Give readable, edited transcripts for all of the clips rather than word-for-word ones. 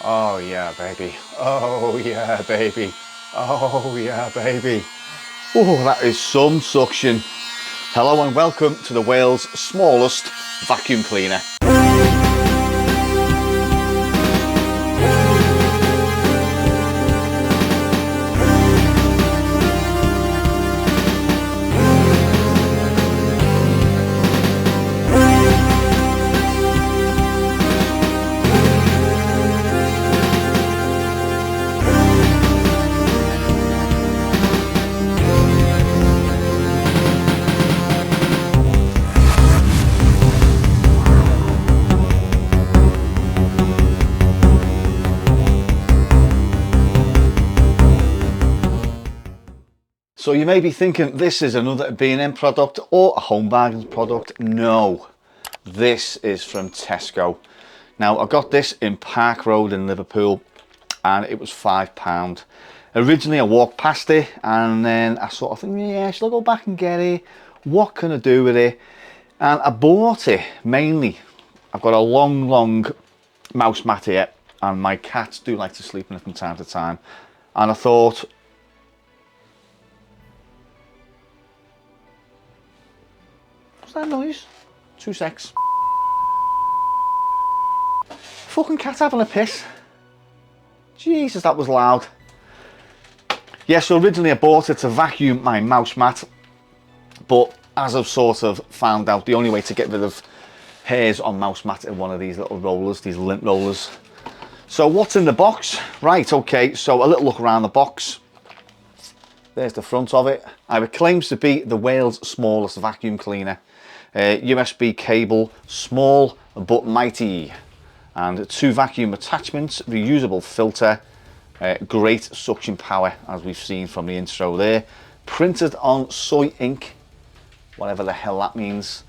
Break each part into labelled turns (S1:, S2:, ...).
S1: Oh yeah, baby. Oh yeah, baby. Oh yeah, baby. Oh, that is some suction. Hello and welcome to the world's smallest vacuum cleaner. So you may be thinking this is another B&M product or a Home Bargains product. No, this is from Tesco. Now I got this in Park Road in Liverpool and it was £5. Originally I walked past it and then I sort of think, yeah, should I go back and get it? What can I do with it? And I bought it mainly. I've got a long mouse mat here and my cats do like to sleep in it from time to time. And I thought, that noise? 2 secs. Fucking cat having a piss. Jesus, that was loud. Yeah, so originally I bought it to vacuum my mouse mat, but as I've sort of found out, the only way to get rid of hairs on mouse mat are one of these little rollers, these lint rollers. So what's in the box? Right, okay, so a little look around the box. There's the front of it. It claims to be the world's smallest vacuum cleaner. USB cable, small but mighty, and 2 vacuum attachments, reusable filter, great suction power as we've seen from the intro there, printed on soy ink, whatever the hell that means.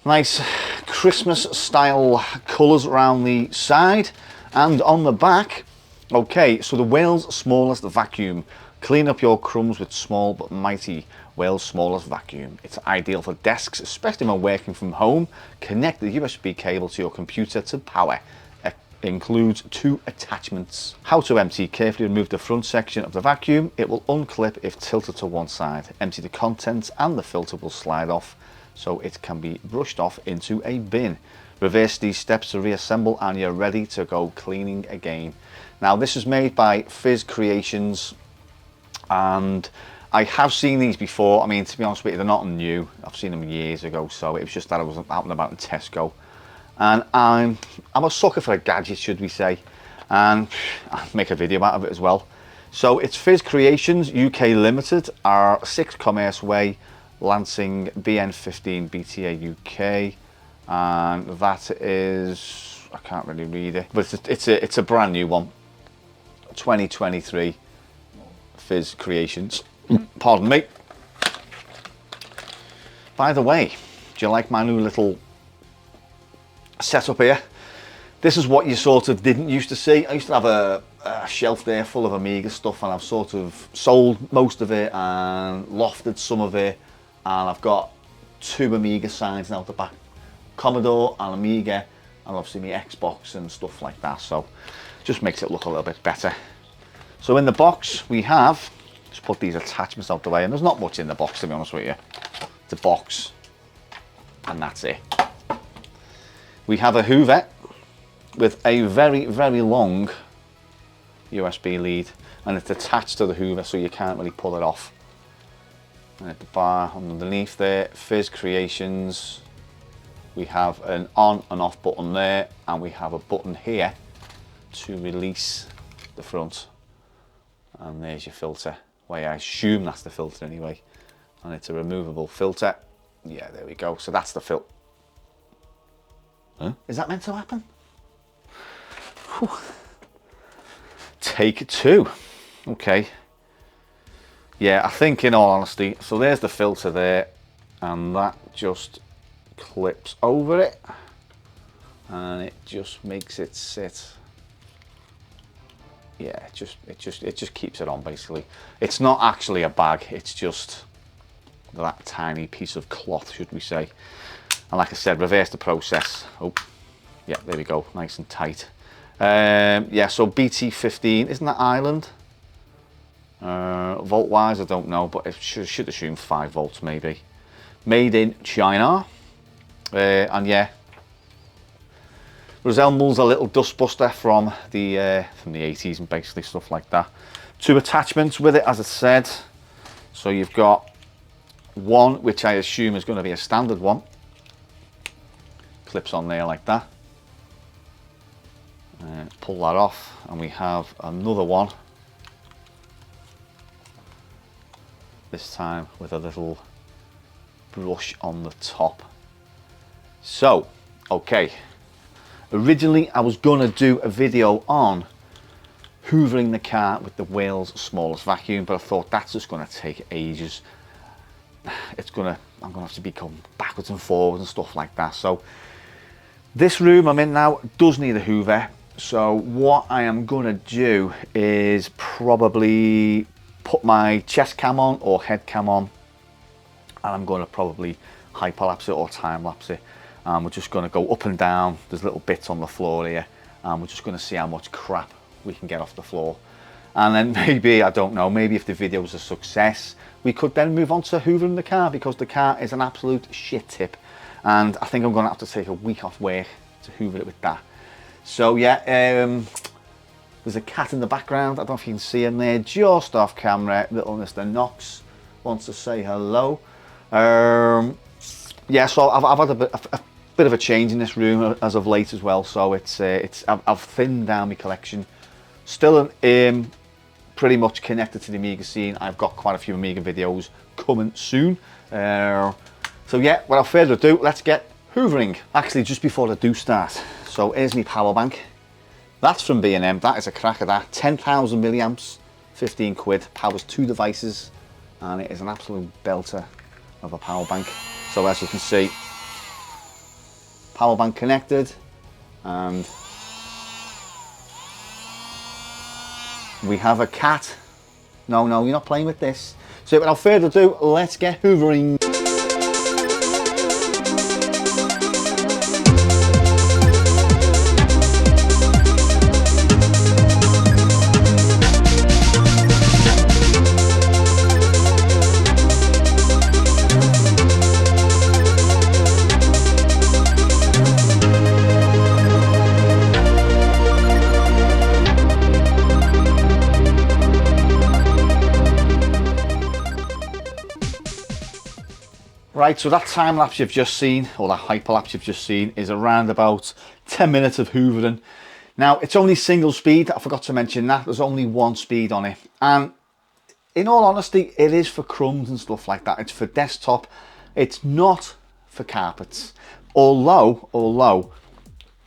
S1: Nice Christmas style colours around the side and on the back. Okay, so the world's smallest vacuum. Clean up your crumbs with small but mighty. World's smallest vacuum. It's ideal for desks, especially when working from home. Connect the USB cable to your computer to power. It includes 2 attachments. How to empty. Carefully remove the front section of the vacuum. It will unclip if tilted to one side. Empty the contents and the filter will slide off so it can be brushed off into a bin. Reverse these steps to reassemble and you're ready to go cleaning again. Now this is made by Fizz Creations and I have seen these before. I mean, to be honest with you, they're not new. I've seen them years ago, so it was just that I was out and about in Tesco. And I'm a sucker for a gadget, should we say, and I'll make a video out of it as well. So it's Fizz Creations UK Limited, our 6 Commerce Way, Lancing BN15 BTA UK, and that is, I can't really read it, but it's a brand new one, 2023 Fizz Creations. Pardon me. By the way, do you like my new little setup here? This is what you sort of didn't used to see. I used to have a shelf there full of Amiga stuff and I've sort of sold most of it and lofted some of it, and I've got 2 Amiga signs now at the back. Commodore and Amiga, and obviously my Xbox and stuff like that, so just makes it look a little bit better. So in the box we have, just put these attachments out the way, and there's not much in the box, to be honest with you. It's a box and that's it. We have a Hoover with a very long USB lead, and it's attached to the Hoover so you can't really pull it off. And at the bar underneath there, Fizz Creations, we have an on and off button there, and we have a button here to release the front, and there's your filter. Well, I assume that's the filter anyway, and it's a removable filter. Yeah, there we go. So that's the filter. Huh? Is that meant to happen? Whew. Take 2. Okay. Yeah, I think in all honesty, so there's the filter there, and that just clips over it, and it just makes it sit. Yeah, it just keeps it on basically. It's not actually a bag, it's just that tiny piece of cloth, should we say. And like I said, reverse the process. Oh, yeah, there we go, nice and tight. Yeah, so BT15, isn't that Ireland? Volt wise, I don't know, but it should assume 5 volts maybe. Made in China. And yeah, resembles a little dustbuster from the 80s and basically stuff like that. 2 attachments with it, as I said. So you've got one, which I assume is going to be a standard one. Clips on there like that. Pull that off, and we have another one. This time with a little brush on the top. So, okay. Originally, I was going to do a video on hoovering the car with the world's smallest vacuum, but I thought that's just going to take ages. I'm going to have to be going backwards and forwards and stuff like that. So, this room I'm in now does need a hoover. So, what I am going to do is probably put my chest cam on or head cam on, and I'm going to probably hyperlapse it or time lapse it. We're just going to go up and down. There's little bits on the floor here, and we're just going to see how much crap we can get off the floor. And then maybe, I don't know, maybe if the video was a success, we could then move on to hoovering the car, because the car is an absolute shit tip, and I think I'm going to have to take a week off work to hoover it with that. So yeah, there's a cat in the background. I don't know if you can see him there, just off camera. Little Mr. Knox wants to say hello. Yeah, so I've had a bit of a change in this room as of late as well. So I've thinned down my collection. Still pretty much connected to the Amiga scene. I've got quite a few Amiga videos coming soon. So yeah, without further ado, let's get hoovering. Actually, just before I do start, so here's my power bank. That's from B&M. That is a crack of that. 10,000 milliamps, 15 quid. Powers 2 devices, and it is an absolute belter of a power bank. So as you can see, power bank connected, and we have a cat. No, you're not playing with this. So without further ado, let's get hoovering. Right, so that time lapse you've just seen, or that hyperlapse you've just seen, is around about 10 minutes of hoovering. Now, it's only single speed. I forgot to mention that. There's only one speed on it. And in all honesty, it is for crumbs and stuff like that. It's for desktop. It's not for carpets. Although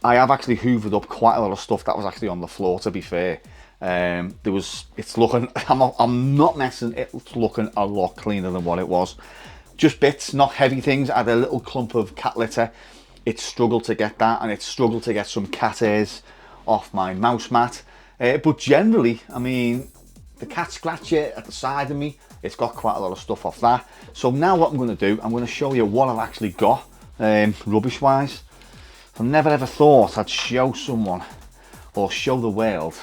S1: I have actually hoovered up quite a lot of stuff that was actually on the floor, to be fair. It's looking, I'm not messing, it's looking a lot cleaner than what it was. Just bits, not heavy things. I had a little clump of cat litter. It struggled to get that, and it struggled to get some cat hairs off my mouse mat. But generally, I mean, the cat scratcher at the side of me, it's got quite a lot of stuff off that. So now what I'm going to do, I'm going to show you what I've actually got, rubbish wise. I never ever thought I'd show someone, or show the world,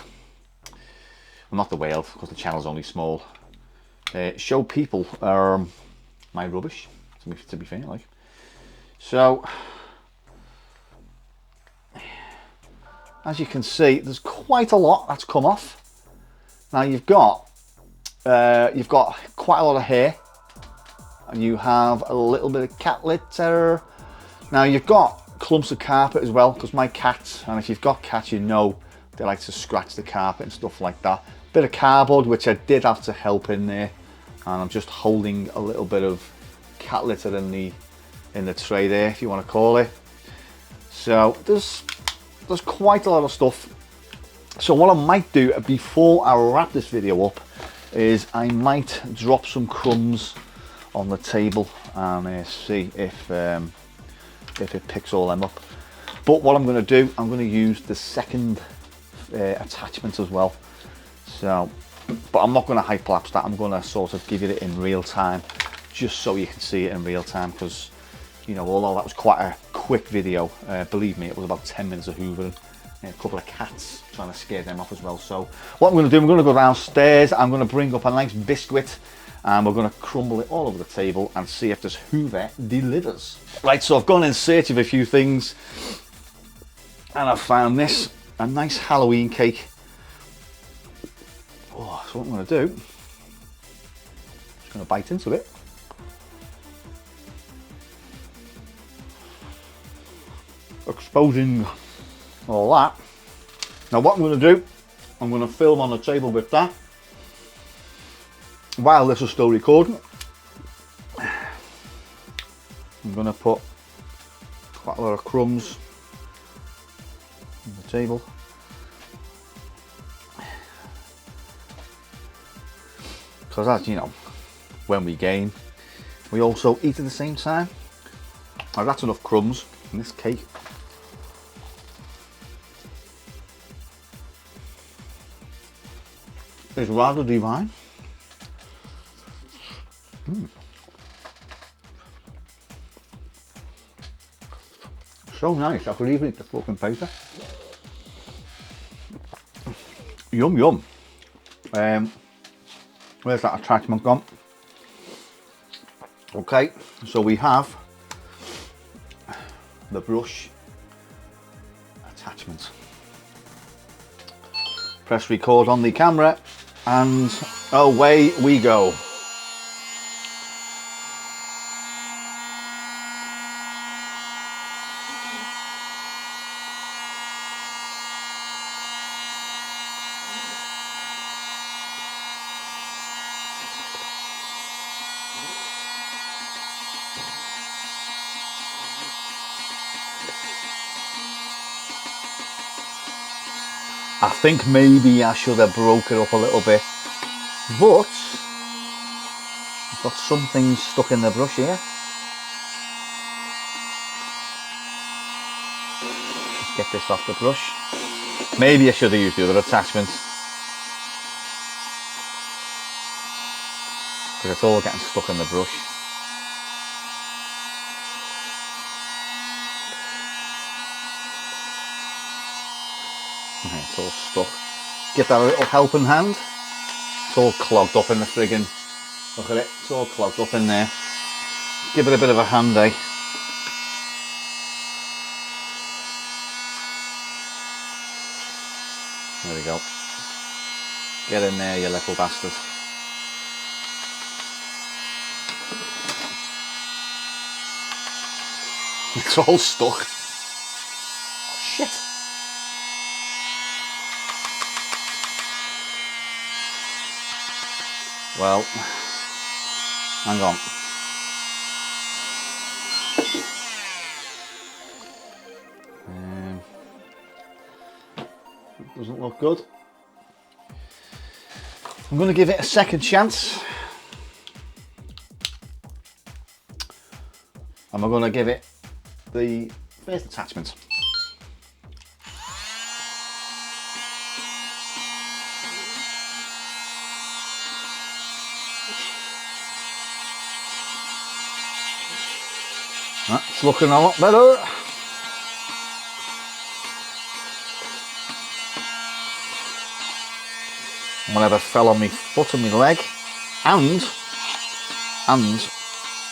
S1: well, not the world, because the channel's only small, show people my rubbish, to be fair, like. So, as you can see, there's quite a lot that's come off. Now you've got quite a lot of hair, and you have a little bit of cat litter. Now you've got clumps of carpet as well, because my cats, and if you've got cats, you know they like to scratch the carpet and stuff like that. Bit of cardboard, which I did have to help in there. And I'm just holding a little bit of cat litter in the tray there, if you want to call it. So there's quite a lot of stuff. So what I might do before I wrap this video up is I might drop some crumbs on the table and see if it picks all them up. But what I'm going to do, I'm going to use the second attachment as well. So, but I'm not going to hyperlapse that. I'm going to sort of give it in real time, just so you can see it in real time, because, you know, although that was quite a quick video, believe me, it was about 10 minutes of hoovering, A couple of cats, trying to scare them off as well. So what I'm going to do, I'm going to go downstairs, I'm going to bring up a nice biscuit and we're going to crumble it all over the table and see if this Hoover delivers. Right, so I've gone in search of a few things and I've found this, a nice Halloween cake. Oh, so what I'm going to do, just going to bite into it. Exposing all that. Now what I'm going to do, I'm going to film on the table with that while this is still recording. I'm going to put quite a lot of crumbs on the table. Because as you know, when we game, we also eat at the same time. Now that's enough crumbs in this cake. It's rather divine. So nice, I could even eat the fucking paper. Yum yum. Where's that attachment gone? Okay, so we have the brush attachment. Press record on the camera and away we go. I think maybe I should have broke it up a little bit, but I've got some things stuck in the brush here. Let's get this off the brush. Maybe I should have used the other attachment, because it's all getting stuck in the brush. Okay, it's all stuck. Give that a little helping hand. It's all clogged up in the friggin', look at it, it's all clogged up in there. Give it a bit of a hand, eh? There we go. Get in there, you little bastard. It's all stuck. Oh, shit. Well, hang on. It doesn't look good. I'm going to give it a second chance. And we're going to give it the first attachment. That's looking a lot better. Whatever fell on my foot and my leg, and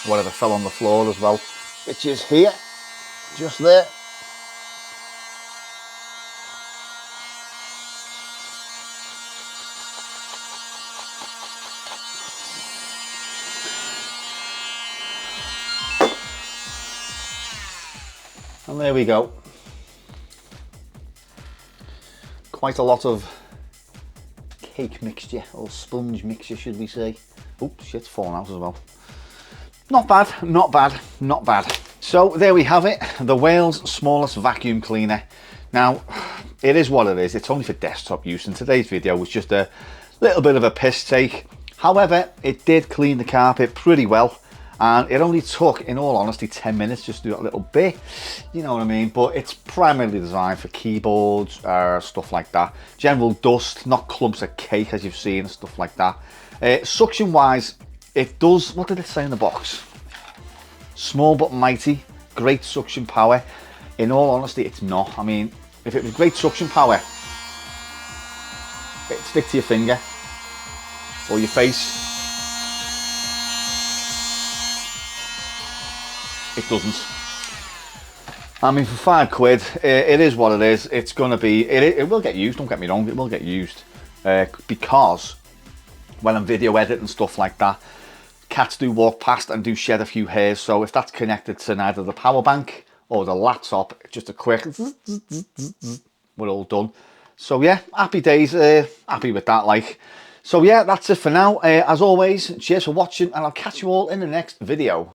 S1: whatever fell on the floor as well, which is here, just there. And there we go. Quite a lot of cake mixture, or sponge mixture should we say. Oops, shit's fallen out as well. Not bad, not bad, not bad. So there we have it, the world's smallest vacuum cleaner. Now, it is what it is, it's only for desktop use, and today's video was just a little bit of a piss take. However, it did clean the carpet pretty well. And it only took, in all honesty, 10 minutes just to do that little bit, you know what I mean? But it's primarily designed for keyboards, stuff like that. General dust, not clumps of cake as you've seen, and stuff like that. Suction wise, it does, what did it say in the box? Small but mighty, great suction power. In all honesty, it's not. I mean, If it was great suction power, it'd stick to your finger or your face. It doesn't. I mean, for £5, it is what it is. It's gonna be, it will get used, don't get me wrong, it will get used. Because when I'm video editing and stuff like that, cats do walk past and do shed a few hairs. So if that's connected to neither the power bank or the laptop, just a quick zzz, zzz, zzz, zzz, we're all done. So yeah, happy days, happy with that, like. So yeah, that's it for now. As always, cheers for watching, and I'll catch you all in the next video.